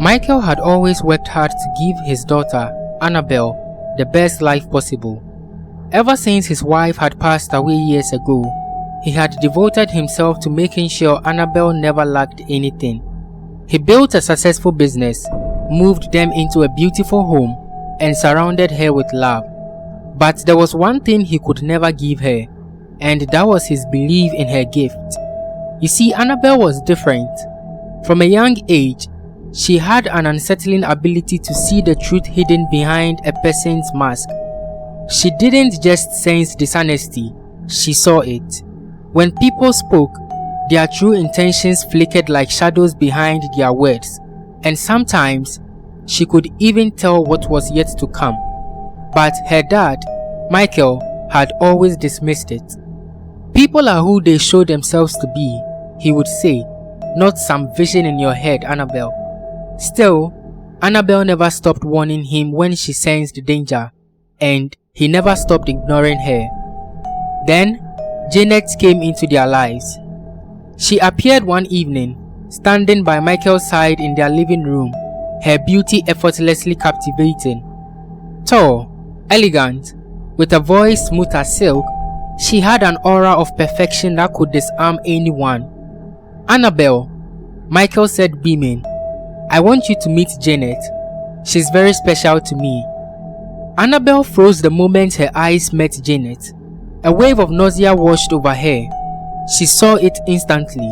Michael had always worked hard to give his daughter, Annabelle, the best life possible. Ever since his wife had passed away years ago, he had devoted himself to making sure Annabelle never lacked anything. He built a successful business, moved them into a beautiful home, and surrounded her with love. But there was one thing he could never give her, and that was his belief in her gift. You see, Annabelle was different. From a young age, she had an unsettling ability to see the truth hidden behind a person's mask. She didn't just sense dishonesty, she saw it. When people spoke, their true intentions flickered like shadows behind their words, and sometimes she could even tell what was yet to come. But her dad, Michael, had always dismissed it. People are who they show themselves to be, he would say, not some vision in your head, Annabelle. Still, Annabelle never stopped warning him when she sensed danger, and he never stopped ignoring her. Then, Janet came into their lives. She appeared one evening, standing by Michael's side in their living room, her beauty effortlessly captivating. Tall, elegant, with a voice smooth as silk, she had an aura of perfection that could disarm anyone. "Annabelle," Michael said, beaming, "I want you to meet Janet. She's very special to me." Annabelle froze the moment her eyes met Janet. A wave of nausea washed over her. She saw it instantly.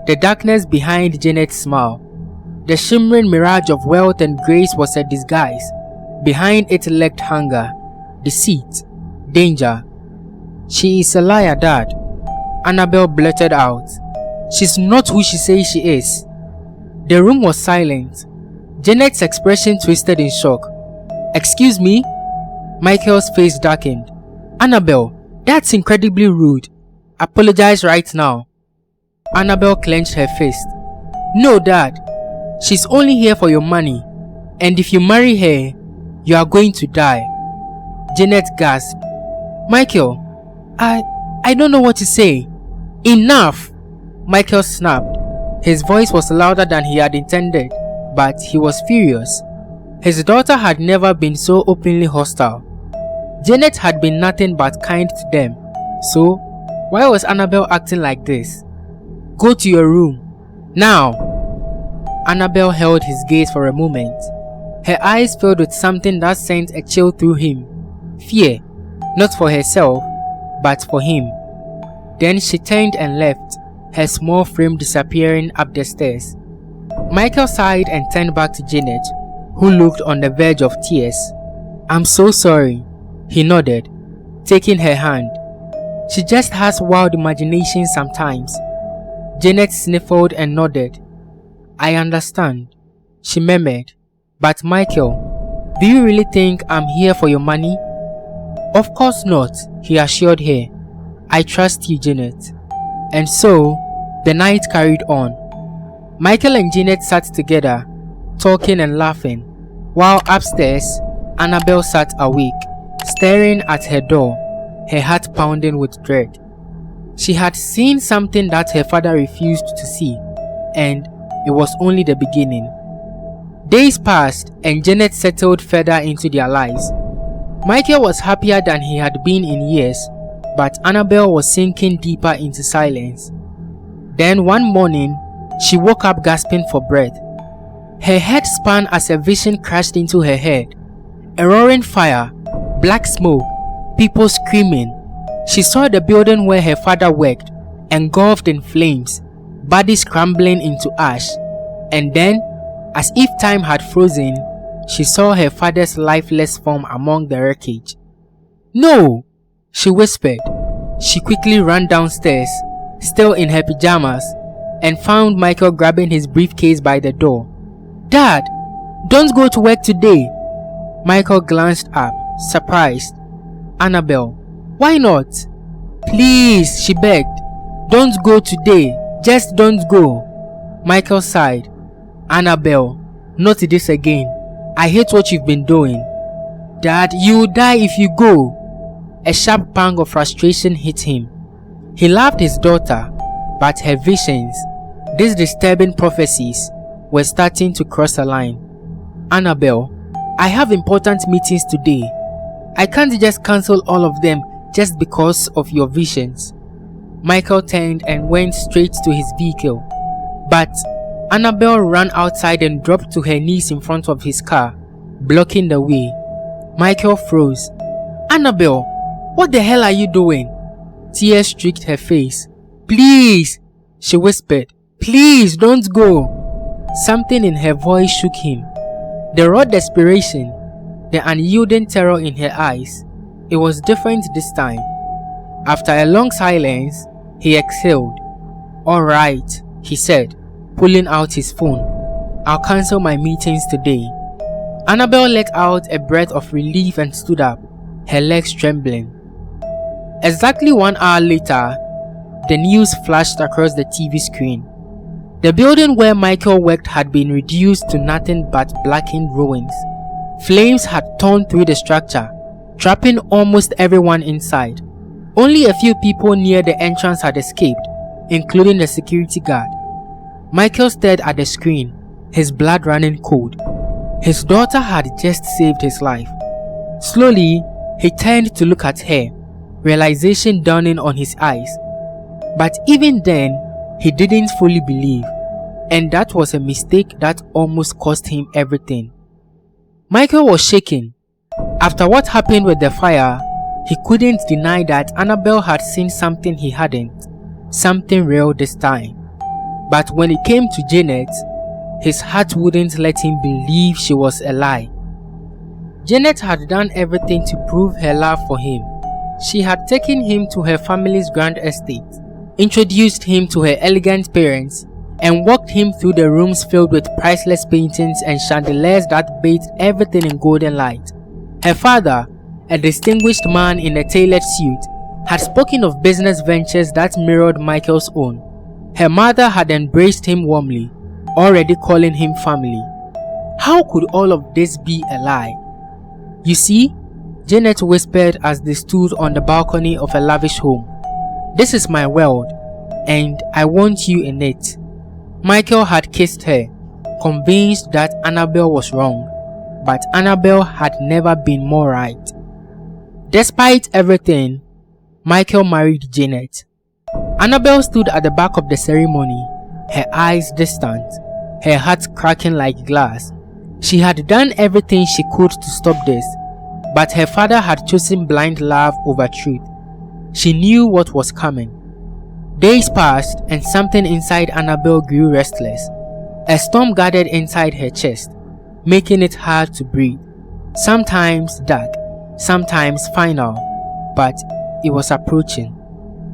The darkness behind Janet's smile. The shimmering mirage of wealth and grace was a disguise. Behind it lurked hunger, deceit, danger. "She is a liar, Dad," Annabelle blurted out. "She's not who she says she is." The room was silent. Janet's expression twisted in shock. "Excuse me?" Michael's face darkened. "Annabelle, that's incredibly rude. Apologize right now." Annabelle clenched her fist. "No, Dad. She's only here for your money. And if you marry her, you are going to die." Janet gasped. "Michael, I don't know what to say." "Enough!" Michael snapped. His voice was louder than he had intended, but he was furious. His daughter had never been so openly hostile. Janet had been nothing but kind to them, so why was Annabelle acting like this? "Go to your room, now!" Annabelle held his gaze for a moment. Her eyes filled with something that sent a chill through him. Fear, not for herself, but for him. Then she turned and left, her small frame disappearing up the stairs. Michael sighed and turned back to Janet, who looked on the verge of tears. "I'm so sorry," he nodded, taking her hand. "She just has wild imagination sometimes." Janet sniffled and nodded. "I understand," she murmured. "But Michael, do you really think I'm here for your money?" "Of course not," he assured her. "I trust you, Janet." And so, the night carried on. Michael and Janet sat together, talking and laughing, while upstairs, Annabelle sat awake, staring at her door, her heart pounding with dread. She had seen something that her father refused to see, and it was only the beginning. Days passed and Janet settled further into their lives. Michael was happier than he had been in years, but Annabelle was sinking deeper into silence. Then one morning, she woke up gasping for breath. Her head spun as a vision crashed into her head. A roaring fire, black smoke, people screaming. She saw the building where her father worked, engulfed in flames, bodies crumbling into ash. And then, as if time had frozen, she saw her father's lifeless form among the wreckage. "No!" she whispered. She quickly ran downstairs, still in her pajamas, and found Michael grabbing his briefcase by the door. "Dad, don't go to work today." Michael glanced up, surprised. "Annabelle, why not?" "Please," she begged. "Don't go today. Just don't go." Michael sighed. "Annabelle, not this again. I hate what you've been doing." "Dad, you'll die if you go." A sharp pang of frustration hit him. He loved his daughter, but her visions, these disturbing prophecies, were starting to cross a line. "Annabelle, I have important meetings today. I can't just cancel all of them just because of your visions." Michael turned and went straight to his vehicle. But Annabelle ran outside and dropped to her knees in front of his car, blocking the way. Michael froze. "Annabelle, what the hell are you doing?" Tears streaked her face. "Please," she whispered. "Please don't go." Something in her voice shook him. The raw desperation, the unyielding terror in her eyes. It was different this time. After a long silence, he exhaled. "All right," he said, pulling out his phone. "I'll cancel my meetings today." Annabelle let out a breath of relief and stood up, her legs trembling. Exactly 1 hour later, the news flashed across the TV screen. The building where Michael worked had been reduced to nothing but blackened ruins. Flames had torn through the structure, trapping almost everyone inside. Only a few people near the entrance had escaped, including the security guard. Michael stared at the screen, his blood running cold. His daughter had just saved his life. Slowly, he turned to look at her, realization dawning on his eyes. But even then, he didn't fully believe, and that was a mistake that almost cost him everything. Michael was shaking. After what happened with the fire, he couldn't deny that Annabelle had seen something he hadn't, something real this time. But when it came to Janet, his heart wouldn't let him believe she was a lie. Janet had done everything to prove her love for him. She had taken him to her family's grand estate, introduced him to her elegant parents, and walked him through the rooms filled with priceless paintings and chandeliers that bathed everything in golden light. Her father, a distinguished man in a tailored suit, had spoken of business ventures that mirrored Michael's own. Her mother had embraced him warmly, already calling him family. How could all of this be a lie? "You see," Janet whispered as they stood on the balcony of a lavish home. "This is my world, and I want you in it." Michael had kissed her, convinced that Annabelle was wrong, but Annabelle had never been more right. Despite everything, Michael married Janet. Annabelle stood at the back of the ceremony, her eyes distant, her heart cracking like glass. She had done everything she could to stop this, but her father had chosen blind love over truth. She knew what was coming. Days passed and something inside Annabelle grew restless. A storm gathered inside her chest, making it hard to breathe. Sometimes dark, sometimes final, but it was approaching.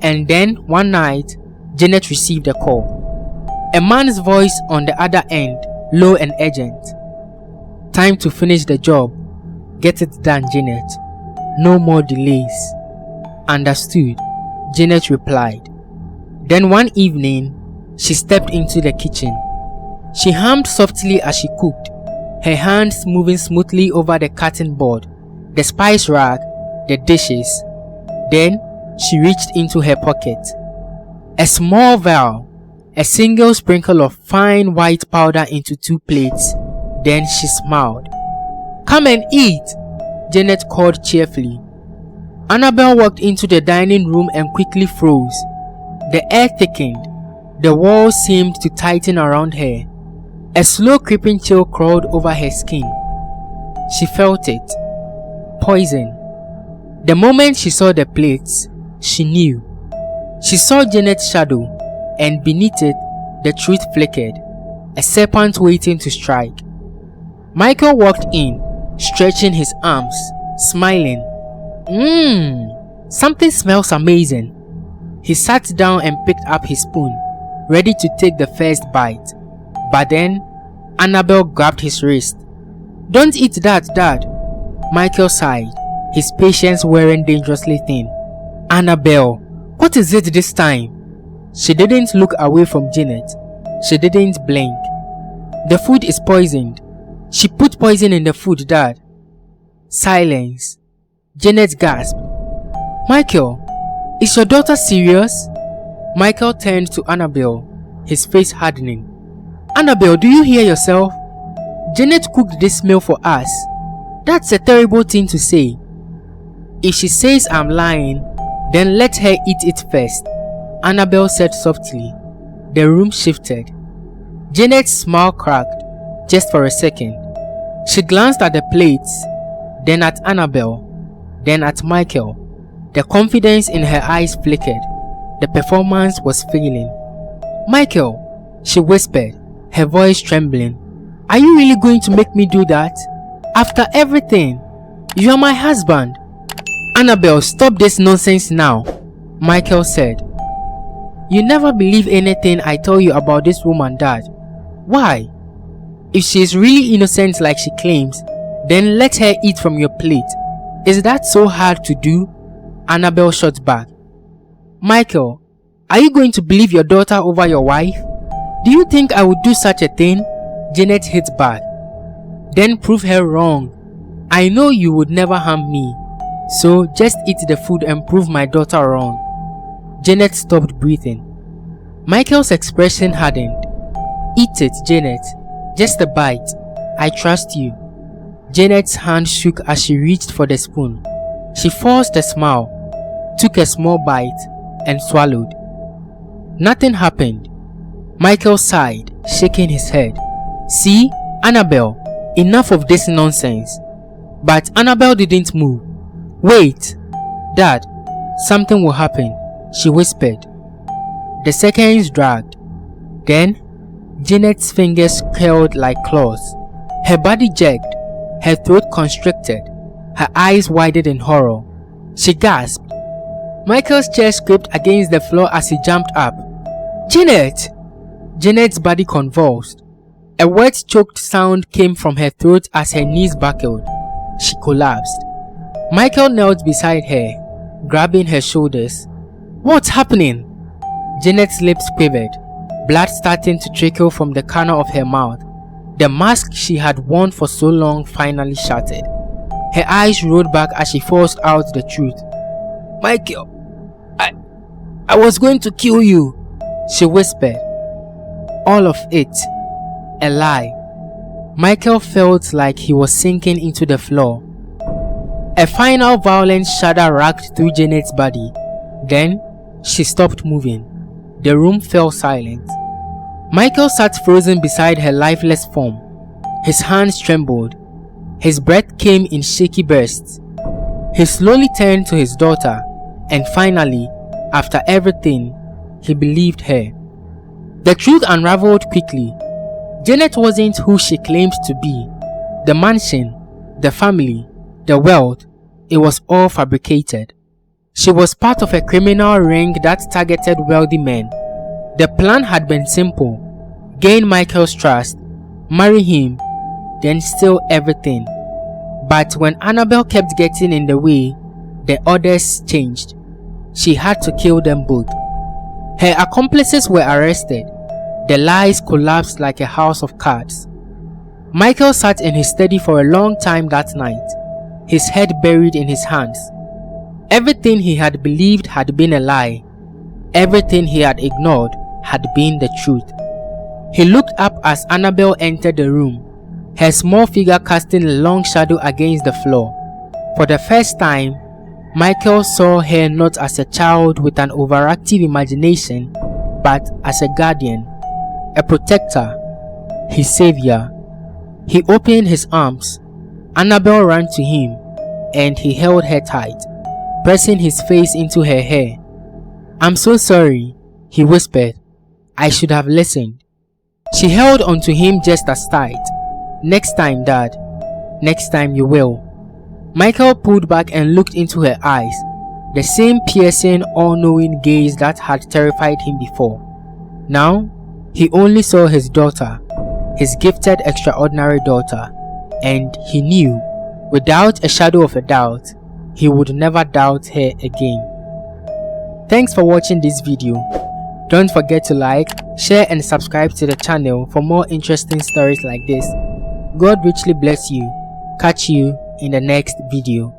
And then one night, Janet received a call. A man's voice on the other end, low and urgent. "Time to finish the job. Get it done, Janet. No more delays." "Understood," Janet replied. Then one evening, she stepped into the kitchen. She hummed softly as she cooked, her hands moving smoothly over the cutting board, the spice rack, the dishes. Then she reached into her pocket. A small vial, a single sprinkle of fine white powder into 2 plates. Then she smiled. "Come and eat," Janet called cheerfully. Annabelle walked into the dining room and quickly froze. The air thickened. The walls seemed to tighten around her. A slow creeping chill crawled over her skin. She felt it. Poison. The moment she saw the plates, she knew. She saw Janet's shadow, and beneath it, the truth flickered. A serpent waiting to strike. Michael walked in, stretching his arms, smiling. Something smells amazing." He sat down and picked up his spoon, ready to take the first bite. But then, Annabelle grabbed his wrist. "Don't eat that, Dad." Michael sighed, his patience wearing dangerously thin. "Annabelle, what is it this time?" She didn't look away from Janet. She didn't blink. "The food is poisoned. She put poison in the food, Dad." Silence. Janet gasped. "Michael, is your daughter serious?" Michael turned to Annabelle, his face hardening. Annabelle, do you hear yourself? Janet cooked this meal for us. That's a terrible thing to say. If she says I'm lying, then let her eat it first, Annabelle said softly. The room shifted. Janet's smile cracked, just for a second. She glanced at the plates, then at Annabelle, then at Michael. The confidence in her eyes flickered. The performance was failing. Michael, she whispered, her voice trembling. Are you really going to make me do that? After everything? You are my husband. Annabelle, stop this nonsense now, Michael said. You never believe anything I tell you about this woman, Dad. Why? If she is really innocent like she claims, then let her eat from your plate. Is that so hard to do? Annabelle shot back. Michael, are you going to believe your daughter over your wife? Do you think I would do such a thing? Janet hit back. Then prove her wrong. I know you would never harm me. So just eat the food and prove my daughter wrong. Janet stopped breathing. Michael's expression hardened. Eat it, Janet. Just a bite. I trust you. Janet's hand shook as she reached for the spoon. She forced a smile, took a small bite, and swallowed. Nothing happened. Michael sighed, shaking his head. See, Annabelle, enough of this nonsense. But Annabelle didn't move. Wait, Dad, something will happen, she whispered. The seconds dragged. Then, Janet's fingers curled like claws. Her body jerked, her throat constricted, her eyes widened in horror. She gasped. Michael's chair scraped against the floor as he jumped up. Janet! Janet's body convulsed. A wet, choked sound came from her throat as her knees buckled. She collapsed. Michael knelt beside her, grabbing her shoulders. What's happening? Janet's lips quivered, blood starting to trickle from the corner of her mouth. The mask she had worn for so long finally shattered. Her eyes rolled back as she forced out the truth. Michael, I was going to kill you, she whispered. All of it. A lie. Michael felt like he was sinking into the floor. A final violent shudder racked through Janet's body. Then, she stopped moving. The room fell silent. Michael sat frozen beside her lifeless form. His hands trembled. His breath came in shaky bursts. He slowly turned to his daughter, and finally, after everything, he believed her. The truth unraveled quickly. Janet wasn't who she claimed to be. The mansion, the family, the wealth, it was all fabricated. She was part of a criminal ring that targeted wealthy men. The plan had been simple: gain Michael's trust, marry him, then steal everything. But when Annabelle kept getting in the way, the orders changed. She had to kill them both. Her accomplices were arrested. The lies collapsed like a house of cards. Michael sat in his study for a long time that night, his head buried in his hands. Everything he had believed had been a lie. Everything he had ignored had been the truth. He looked up as Annabelle entered the room, her small figure casting a long shadow against the floor. For the first time, Michael saw her not as a child with an overactive imagination, but as a guardian, a protector, his savior. He opened his arms. Annabelle ran to him, and he held her tight, pressing his face into her hair. I'm so sorry, he whispered. I should have listened. She held onto him just as tight. Next time, Dad. Next time you will. Michael pulled back and looked into her eyes, the same piercing, all-knowing gaze that had terrified him before. Now, he only saw his daughter, his gifted, extraordinary daughter, and he knew, without a shadow of a doubt, he would never doubt her again. Thanks for watching this video. Don't forget to like, share and subscribe to the channel for more interesting stories like this. God richly bless you. Catch you in the next video.